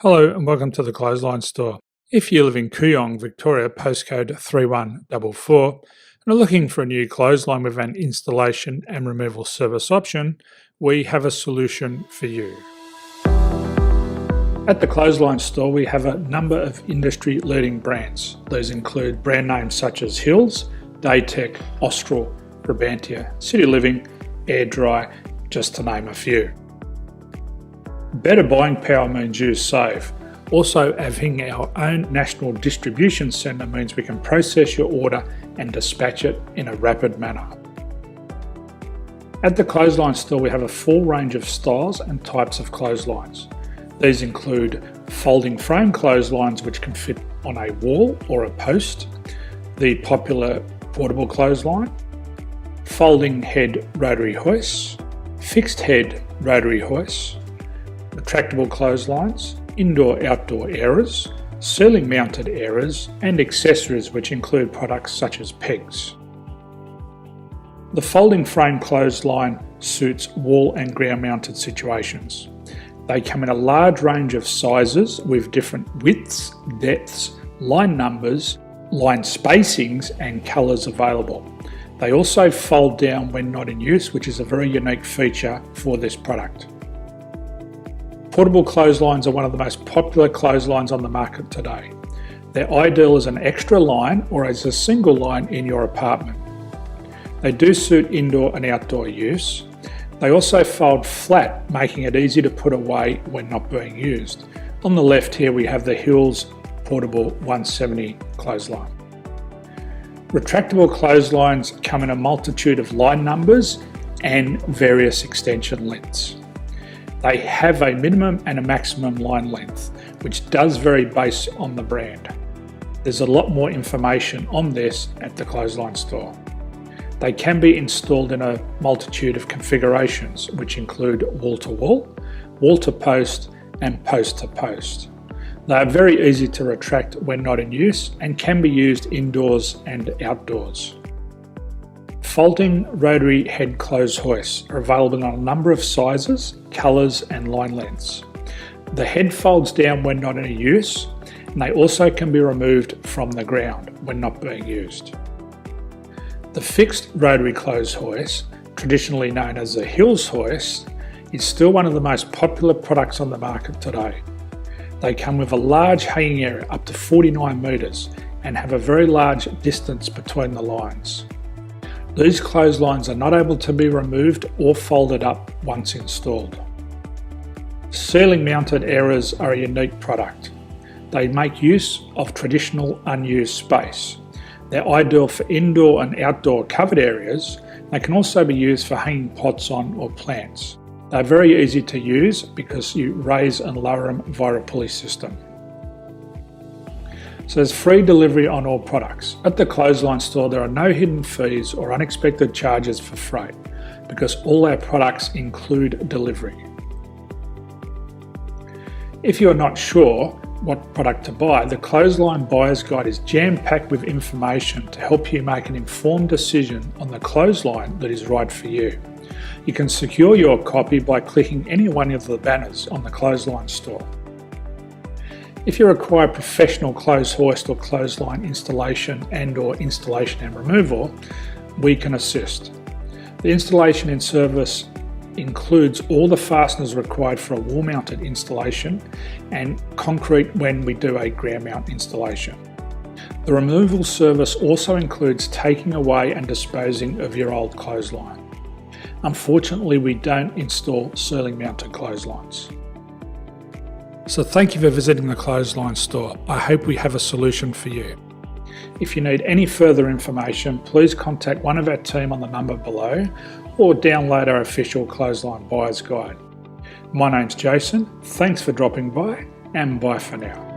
Hello and welcome to the Clothesline Store. If you live in Kooyong, Victoria, postcode 3144, and are looking for a new clothesline with an installation and removal service option, we have a solution for you. At the Clothesline Store, we have a number of industry-leading brands. These include brand names such as Hills, Daytech, Austral, Brabantia, City Living, Air Dry, just to name a few. Better buying power means you save. Also, having our own national distribution centre means we can process your order and dispatch it in a rapid manner. At the Clothesline Store, we have a full range of styles and types of clotheslines. These include folding frame clotheslines which can fit on a wall or a post, the popular portable clothesline, folding head rotary hoists, fixed head rotary hoists, retractable clotheslines, indoor-outdoor airers, ceiling mounted airers, and accessories which include products such as pegs. The folding frame clothesline suits wall and ground mounted situations. They come in a large range of sizes with different widths, depths, line numbers, line spacings and colours available. They also fold down when not in use, which is a very unique feature for this product. Portable clotheslines are one of the most popular clotheslines on the market today. They're ideal as an extra line or as a single line in your apartment. They do suit indoor and outdoor use. They also fold flat, making it easy to put away when not being used. On the left here we have the Hills Portable 170 clothesline. Retractable clotheslines come in a multitude of line numbers and various extension lengths. They have a minimum and a maximum line length, which does vary based on the brand. There's a lot more information on this at the Clothesline Store. They can be installed in a multitude of configurations, which include wall-to-wall, wall-to-post, and post-to-post. They are very easy to retract when not in use and can be used indoors and outdoors. Folding rotary head clothes hoists are available in a number of sizes, colours and line lengths. The head folds down when not in use, and they also can be removed from the ground when not being used. The fixed rotary clothes hoist, traditionally known as the Hills hoist, is still one of the most popular products on the market today. They come with a large hanging area up to 49 metres and have a very large distance between the lines. These clotheslines are not able to be removed or folded up once installed. Ceiling mounted airers are a unique product. They make use of traditional unused space. They're ideal for indoor and outdoor covered areas. They can also be used for hanging pots on or plants. They're very easy to use because you raise and lower them via a pulley system. So there's free delivery on all products. At the Clothesline Store, there are no hidden fees or unexpected charges for freight because all our products include delivery. If you're not sure what product to buy, the Clothesline Buyer's Guide is jam-packed with information to help you make an informed decision on the clothesline that is right for you. You can secure your copy by clicking any one of the banners on the Clothesline Store. If you require professional clothes hoist or clothesline installation and/or installation and removal, we can assist. The installation and service includes all the fasteners required for a wall-mounted installation and concrete when we do a ground mount installation. The removal service also includes taking away and disposing of your old clothesline. Unfortunately, we don't install ceiling mounted clotheslines. So thank you for visiting the Clothesline Store. I hope we have a solution for you. If you need any further information, please contact one of our team on the number below or download our official Clothesline Buyer's Guide. My name's Jason, thanks for dropping by and bye for now.